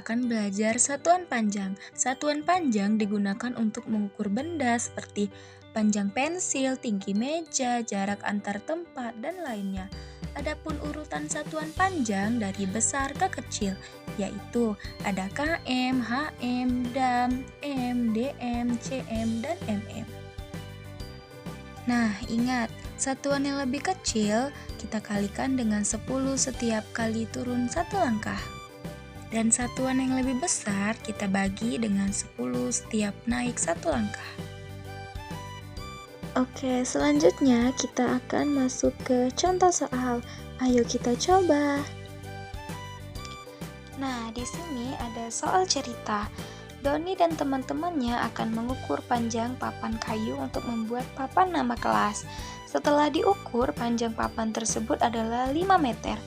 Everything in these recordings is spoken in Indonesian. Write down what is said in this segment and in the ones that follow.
akan belajar satuan panjang. Satuan panjang digunakan untuk mengukur benda seperti panjang pensil, tinggi meja, jarak antar tempat, dan lainnya. Adapun urutan satuan panjang dari besar ke kecil, yaitu ada km, hm, dam, m, dm, cm, dan mm. Nah, ingat, satuan yang lebih kecil kita kalikan dengan 10 setiap kali turun satu langkah. Dan satuan yang lebih besar kita bagi dengan 10 setiap naik satu langkah. Oke, selanjutnya kita akan masuk ke contoh soal. Ayo kita coba. Nah, di sini ada soal cerita. Doni dan teman-temannya akan mengukur panjang papan kayu untuk membuat papan nama kelas. Setelah diukur, panjang papan tersebut adalah 5 meter.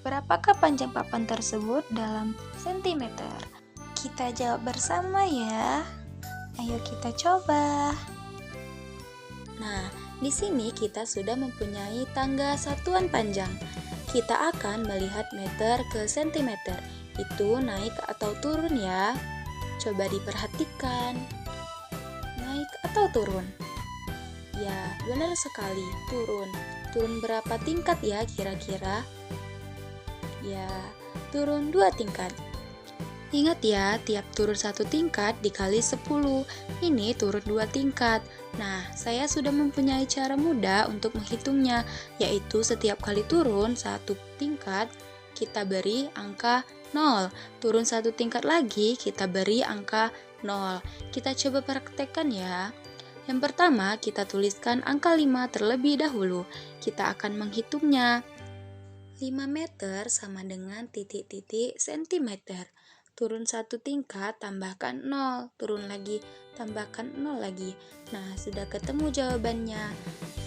Berapakah panjang papan tersebut dalam sentimeter? Kita jawab bersama ya. Ayo kita coba. Nah, di sini kita sudah mempunyai tangga satuan panjang. Kita akan melihat meter ke sentimeter. Itu naik atau turun ya. Coba diperhatikan. Naik atau turun? Ya, benar sekali, turun. Turun berapa tingkat ya kira-kira? Ya, turun 2 tingkat. Ingat ya, tiap turun 1 tingkat dikali 10. Ini turun 2 tingkat. Nah, saya sudah mempunyai cara mudah untuk menghitungnya, yaitu setiap kali turun 1 tingkat, kita beri angka 0. Turun 1 tingkat lagi, kita beri angka 0. Kita coba praktekkan ya. Yang pertama, kita tuliskan angka 5 terlebih dahulu. Kita akan menghitungnya. 5 meter sama dengan titik-titik sentimeter. Turun 1 tingkat, tambahkan 0. Turun lagi, tambahkan 0 lagi. Nah, sudah ketemu jawabannya.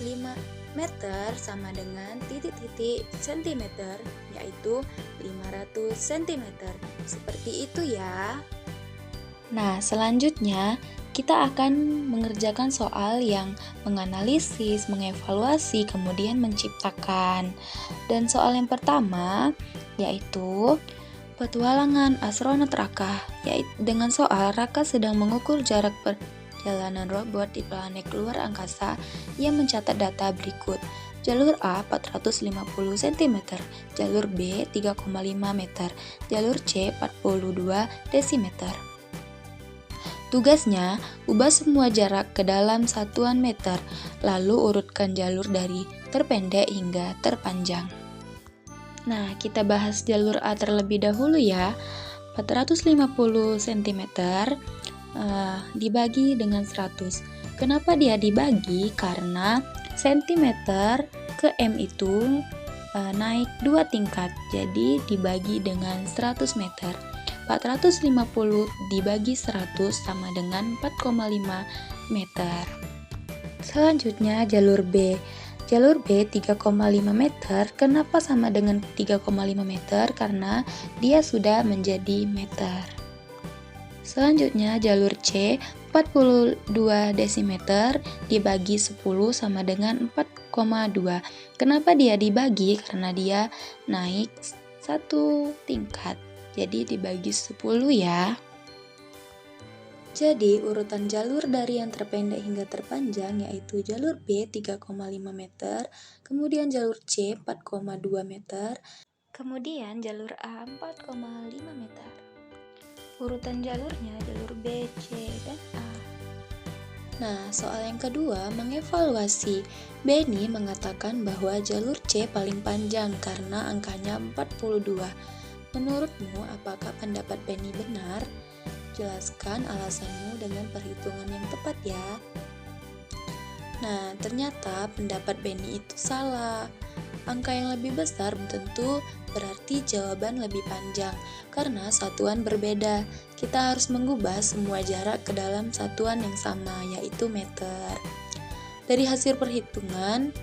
5 meter sama dengan titik-titik sentimeter, yaitu 500 cm. Seperti itu ya. Nah, selanjutnya kita akan mengerjakan soal yang menganalisis, mengevaluasi, kemudian menciptakan. Dan soal yang pertama yaitu petualangan astronot Raka, yaitu dengan soal Raka sedang mengukur jarak perjalanan robot di planet luar angkasa. Ia mencatat data berikut. Jalur A 450 cm, jalur B 3,5 meter, jalur C 42 desimeter. Tugasnya, ubah semua jarak ke dalam satuan meter, lalu urutkan jalur dari terpendek hingga terpanjang. Nah, kita bahas jalur A terlebih dahulu ya. 450 cm dibagi dengan 100. Kenapa dia dibagi? Karena sentimeter ke M itu naik 2 tingkat, jadi dibagi dengan 100 meter. 450 dibagi 100 sama dengan 4,5 meter. Selanjutnya jalur B. Jalur B 3,5 meter. Kenapa sama dengan 3,5 meter? Karena dia sudah menjadi meter. Selanjutnya jalur C 42 desimeter dibagi 10 sama dengan 4,2. Kenapa dia dibagi? Karena dia naik 1 tingkat. Jadi dibagi 10 ya. Jadi urutan jalur dari yang terpendek hingga terpanjang yaitu jalur B 3,5 meter, kemudian jalur C 4,2 meter, kemudian jalur A 4,5 meter. Urutan jalurnya jalur B, C, dan A. Nah, soal yang kedua mengevaluasi. Benny mengatakan bahwa jalur C paling panjang karena angkanya 42. Menurutmu, apakah pendapat Benny benar? Jelaskan alasanmu dengan perhitungan yang tepat ya. Nah, ternyata pendapat Benny itu salah. Angka yang lebih besar tentu berarti jawaban lebih panjang, karena satuan berbeda. Kita harus mengubah semua jarak ke dalam satuan yang sama, yaitu meter. Dari hasil perhitungan,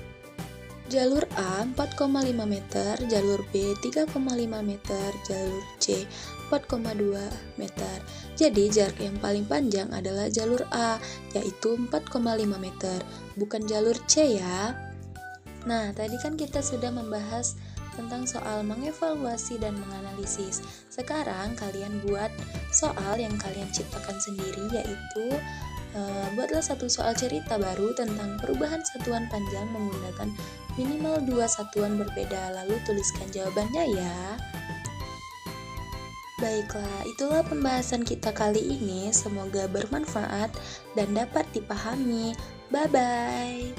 jalur A 4,5 meter, jalur B 3,5 meter, jalur C 4,2 meter. Jadi jarak yang paling panjang adalah jalur A, yaitu 4,5 meter, bukan jalur C ya. Nah, tadi kan kita sudah membahas tentang soal mengevaluasi dan menganalisis. Sekarang kalian buat soal yang kalian ciptakan sendiri, yaitu buatlah satu soal cerita baru tentang perubahan satuan panjang menggunakan minimal 2 satuan berbeda, lalu tuliskan jawabannya ya. Baiklah, itulah pembahasan kita kali ini. Semoga bermanfaat dan dapat dipahami. Bye-bye.